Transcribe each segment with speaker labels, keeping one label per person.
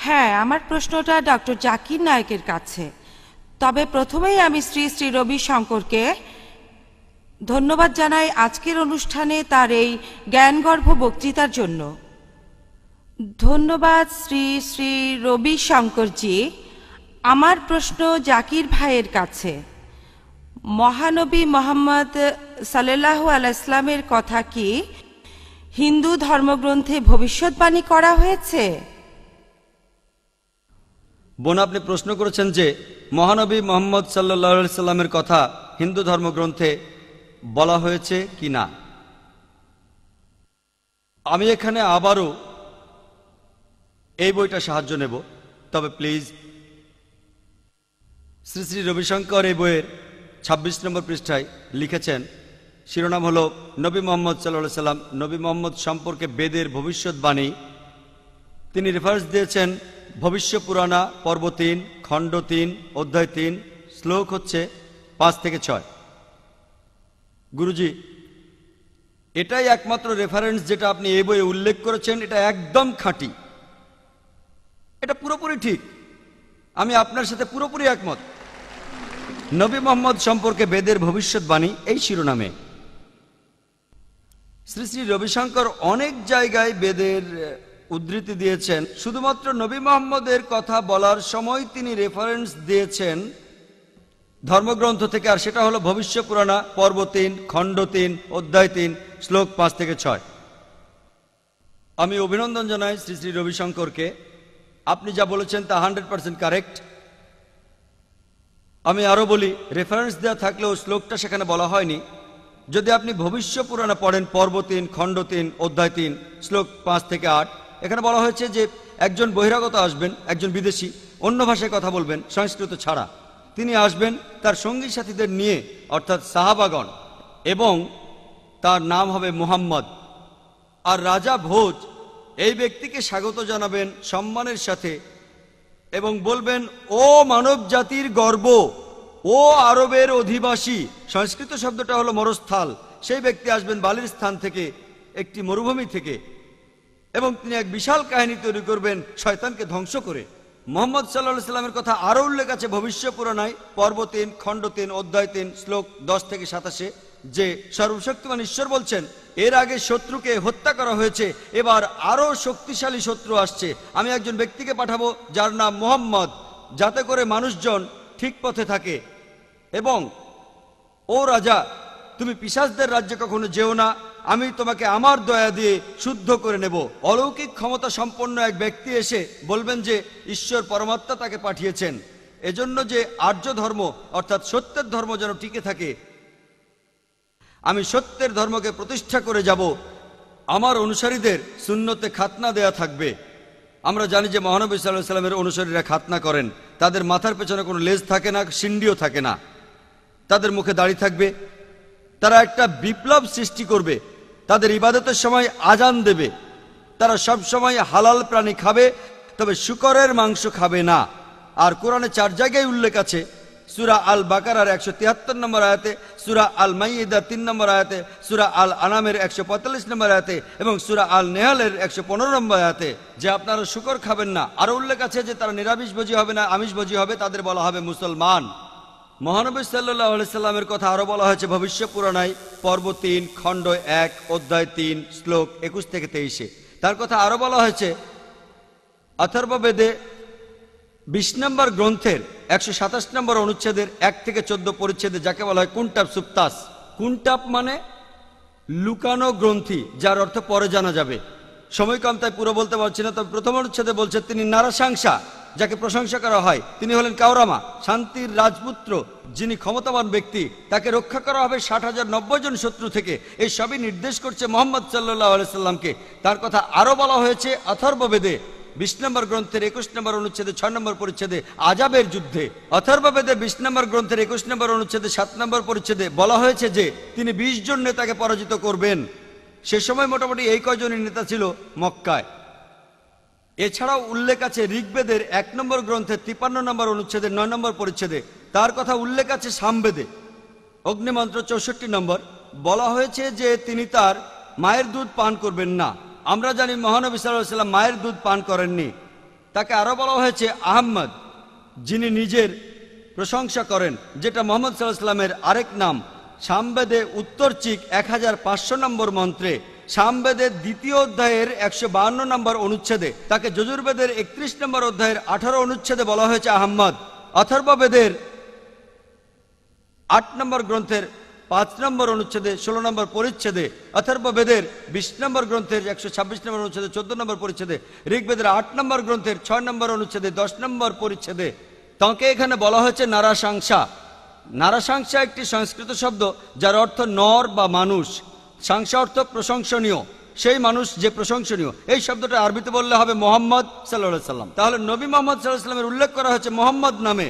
Speaker 1: হ্যাঁ, আমার প্রশ্নটা ডক্টর জাকির নায়েকের কাছে। তবে প্রথমেই আমি শ্রী শ্রী রবিশঙ্করকে ধন্যবাদ জানাই আজকের অনুষ্ঠানে তার এই জ্ঞানগর্ভ বক্তৃতার জন্য। ধন্যবাদ শ্রী শ্রী রবিশঙ্করজি। আমার প্রশ্ন জাকির ভাইয়ের কাছে। মহানবী মোহাম্মদ সাল্লাল্লাহু আলাইহি ওয়াসাল্লামের কথা কি হিন্দু ধর্মগ্রন্থে ভবিষ্যৎবাণী করা হয়েছে?
Speaker 2: বোন, আপনি প্রশ্ন করেছেন যে মহানবী মোহাম্মদ সাল্লাল্লাহু আলাইহি সাল্লামের কথা হিন্দু ধর্মগ্রন্থে বলা হয়েছে কি না। আমি এখানে আবারও এই বইটা সাহায্য নেব, তবে প্লিজ শ্রী শ্রী রবিশঙ্কর এই বইয়ের ২৬ নম্বর পৃষ্ঠায় লিখেছেন, শিরোনাম হল নবী মোহাম্মদ সাল্লাল্লাহু আলাইহি সাল্লাম, নবী মোহাম্মদ সম্পর্কে বেদের ভবিষ্যৎবাণী। তিনি রেফারেন্স দিয়েছেন ভবিষ্য পুরাণা পর্ব ৩, খণ্ড ৩, অধ্যায় ৩, শ্লোক হচ্ছে ৫ থেকে ৬। গুরুজি, এটাই একমাত্র রেফারেন্স যেটা আপনি এই বইয়ে উল্লেখ করেছেন। এটা একদম খাঁটি, এটা পুরোপুরি ঠিক। আমি আপনার সাথে পুরোপুরি একমত। নবী মোহাম্মদ সম্পর্কে বেদের ভবিষ্যৎবাণী এই শিরোনামে। শ্রী শ্রী রবিশঙ্কর অনেক জায়গায় বেদের উদ্ধৃতি দিয়েছেন, শুধুমাত্র নবী মোহাম্মদের কথা বলার সময় তিনি রেফারেন্স দিয়েছেন ধর্মগ্রন্থ থেকে, আর সেটা হলো ভবিষ্য পুরাণা পর্ব ৩, খণ্ড ৩, অধ্যায় ৩, শ্লোক ৫ থেকে ৬। আমি অভিনন্দন জানাই শ্রী শ্রী রবিশঙ্করকে। আপনি যা বলেছেন তা 100% কারেক্ট। আমি আরো বলি, রেফারেন্স দেওয়া থাকলেও শ্লোকটা সেখানে বলা হয়নি। যদি আপনি ভবিষ্য পুরাণা পড়েন পর্ব ৩, খণ্ড ৩, অধ্যায় ৩, শ্লোক ৫ থেকে ৮, এখানে বলা হয়েছে যে একজন বহিরাগত আসবেন, একজন বিদেশি, অন্য ভাষায় কথা বলবেন সংস্কৃত ছাড়া। তিনি আসবেন তার সঙ্গী সাথীদের নিয়ে, অর্থাৎ সাহাবাগণ, এবং তার নাম হবে মুহাম্মদ। আর রাজা ভোজ এই ব্যক্তিকে স্বাগত জানাবেন সম্মানের সাথে এবং বলবেন, ও মানব জাতির গর্ব, ও আরবের অধিবাসী। সংস্কৃত শব্দটা হলো মরুস্থল। সেই ব্যক্তি আসবেন বালির স্থান থেকে, একটি মরুভূমি থেকে, এবং তিনি এক বিশাল কাহিনী তৈরি করবেন শয়তানকে ধ্বংস করে। মোহাম্মদ সাল্লাল্লাহু আলাইহি সাল্লামের কথা আরো উল্লেখ আছে ভবিষ্য পুরাণায় পর্ব ৩, খণ্ড ৩, অধ্যায় ৩, শ্লোক ১০ থেকে ২৭, যে সর্বশক্তিমান ঈশ্বর বলছেন, এর আগে শত্রুকে হত্যা করা হয়েছে, এবার আরো শক্তিশালী শত্রু আসছে। আমি একজন ব্যক্তিকে পাঠাবো যার নাম মুহাম্মদ, যাতে করে মানুষজন ঠিক পথে থাকে। এবং ও রাজা, তুমি পিশাচদের রাজ্যে কখনো যেও না, আমি তোমাকে আমার দয়া দিয়ে শুদ্ধ করে নেব। অলৌকিক ক্ষমতা সম্পন্ন এক ব্যক্তি এসে বলবেন যে ঈশ্বর পরমাত্মা তাকে পাঠিয়েছেন, এজন্য যে আর্য ধর্ম অর্থাৎ সত্যের ধর্ম যেন টিকে থাকে। আমি সত্যের ধর্মকে প্রতিষ্ঠা করে যাব। আমার অনুসারীদের সুন্নতে খাতনা দেয়া থাকবে। আমরা জানি যে মহানবী সাল্লাল্লাহু আলাইহি সাল্লামের অনুসারীরা খাতনা করেন। তাদের মাথার পেছনে কোনো লেজ থাকে না, সিন্ডিও থাকে না, তাদের মুখে দাড়ি থাকবে। তারা একটা বিপ্লব সৃষ্টি করবে। তাদের ইবাদতের সময় আজান দেবে। তারা সব সময় হালাল প্রাণী খাবে, তবে শূকরের মাংস খাবে না। আর কোরআনে ৪ জায়গায় উল্লেখ আছে, সূরা আল বাকারার ১৭৩ নম্বর আয়াতে, সূরা আল মাইদার ৩ নম্বর আয়াতে, সূরা আল আনামের ১৪৫ নম্বর আয়াতে এবং সূরা আল নেহালের ১১৫ নম্বর আয়াতে, যে আপনারা শূকর খাবেন না। আরো উল্লেখ আছে যে তারা নিরামিষভোজী হবে না, আমিষভোজী হবে, তাদের বলা হবে মুসলমান। মহানবী সাল্লাল্লাহু আলাইহি সাল্লামের কথা আরো বলা হয়েছে ভবিষ্য পুরাণায় পর্ব ৩, খণ্ড ১, অধ্যায় ৩, শ্লোক ২১ থেকে ২৩। তার কথা আরো বলা হয়েছে অথর্ববেদে ২০ নম্বর গ্রন্থের ১২৭ নম্বর অনুচ্ছেদের ১ থেকে ১৪ পরিচ্ছেদে, যাকে বলা হয় কুন্টাপ সুপ্তাস। কুন্টাপ মানে লুকানো গ্রন্থি, যার অর্থ পরে জানা যাবে। সময় কম তাই পুরো বলতে পারছি না, তবে প্রথম অনুচ্ছেদে বলছে তিনি নারাশংসা, যাকে প্রশংসা করা হয়, তিনি হলেন কাউরামা, শান্তির রাজপুত্র, যিনি ক্ষমতাবান ব্যক্তি। তাকে রক্ষা করা হবে ৬০,০৯০ জন শত্রু থেকে। এই সবই নির্দেশ করছে মোহাম্মদ সাল্লাল্লাহু আলাইহি সাল্লামকে। তার কথা আরো বলা হয়েছে অথর্ববেদে ২০ নম্বর গ্রন্থের ২১ নম্বর অনুচ্ছেদে ৬ নম্বর পরিচ্ছেদে আজাবের যুদ্ধে। অথর্ববেদের ২০ নম্বর গ্রন্থের ২১ নম্বর অনুচ্ছেদে ৭ নম্বর পরিচ্ছেদে বলা হয়েছে যে তিনি ২০ জন নেতাকে পরাজিত করবেন। সে সময় মোটামুটি এই কয়জনই নেতা ছিল মক্কায়। এছাড়াও উল্লেখ আছে ঋগ্বেদের ১ নম্বর গ্রন্থের ৫৩ নম্বর অনুচ্ছেদের ৯ নম্বর পরিচ্ছেদে। তার কথা উল্লেখ আছে সামবেদে অগ্নিমন্ত্র ৬৪ নম্বর। বলা হয়েছে যে তিনি তার মায়ের দুধ পান করবেন না। আমরা জানি মহানবী সাল্লাল্লাহু আলাইহি সাল্লাম মায়ের দুধ পান করেননি। তাকে আরো বলা হয়েছে আহম্মদ, যিনি নিজের প্রশংসা করেন, যেটা মোহাম্মদ সাল্লাল্লাহু আলাইহি সাল্লামের আরেক নাম। সামবেদে উত্তরচিক 1500 নম্বর মন্ত্রে, সামবেদের 2য় অধ্যায়ের 152 নম্বর অনুচ্ছেদে, তাকে যজুর্বেদের 31 নম্বর অধ্যায়ের 18 অনুচ্ছেদে বলা হয়েছে আহম্মদ। অথর্ববেদের 8 নম্বর গ্রন্থের 5 নম্বর অনুচ্ছেদে 16 নম্বর পরিচ্ছেদে, অথর্ববেদের 20 নম্বর গ্রন্থের 126 নম্বর অনুচ্ছেদে 14 নম্বর পরিচ্ছেদে, ঋগ্বেদের 8 নম্বর গ্রন্থের 6 নম্বর অনুচ্ছেদে 10 নম্বর পরিচ্ছেদে তাঁকে এখানে বলা হয়েছে নারাশংসা। নারাশংসা একটি সংস্কৃত শব্দ যার অর্থ নর বা মানুষ। সংসা অর্থ প্রশংসনীয়, সেই মানুষ যে প্রশংসনীয়। এই শব্দটা আরবিতে বললে হবে মোহাম্মদ সাল্লাল্লাহু আলাইহি সাল্লাম। তাহলে নবী মোহাম্মদ সাল্লাল্লাহু আলাইহি সাল্লামের উল্লেখ করা হয়েছে মোহাম্মদ নামে,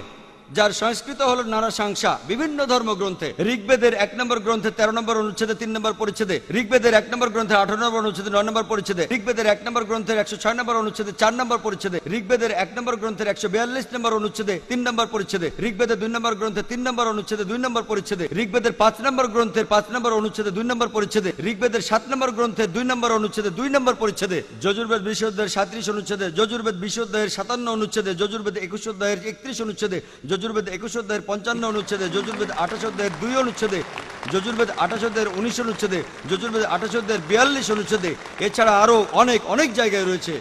Speaker 2: যার সংস্কৃত হলো নারাশংসা। বিভিন্ন ধর্মগ্রন্থে, ঋগ্বেদের 1 নম্বর গ্রন্থে 13 নম্বর অনুচ্ছেদে 3 নম্বর পরিচ্ছেদে, ঋগ্বেদের 1 নম্বর গ্রন্থে 18 নম্বর অনুচ্ছেদে 9 নম্বর পরিচ্ছেদে, ঋগ্বেদের 1 নম্বর গ্রন্থের 106 নম্বর অনুচ্ছেদে 4 নম্বর পরিচ্ছেদে, ঋগ্বেদের 1 নম্বর গ্রন্থের 142 নম্বর অনুচ্ছেদে 3 নম্বর পরিচ্ছেদে, ঋগ্বেদের 2 নম্বর গ্রন্থে 3 নম্বর অনুচ্ছেদে 2 নম্বর পরিচ্ছেদে, ঋগ্বেদের 5 নম্বর গ্রন্থের 5 নম্বর অনুচ্ছেদে 2 নম্বর পরিচ্ছেদে, ঋগ্বেদের 7 নম্বর গ্রন্থের 2 নম্বর অনুচ্ছেদে 2 নম্বর পরিচ্ছেদে, যজুর্বেদ 20 অধ্যায়ের 37 অনুচ্ছেদে, যজুর্বেদ 20 অধ্যায়ের 57 অনুচ্ছেদে, যজুর্বেদ 21 অধ্যায়ের 31 অনুচ্ছেদে, যজুর্বেদ 21 অধ্যায়ের 55 অনুচ্ছেদে, যজুর্বেদ 28 অধ্যায়ের 2 অনুচ্ছেদে, যজুর্বেদ 28 অধ্যায়ের 19 অনুচ্ছেদে, যজুর্বেদ 28 অধ্যায়ের 42 অনুচ্ছেদে, এছাড়া আরো অনেক জায়গায় রয়েছে।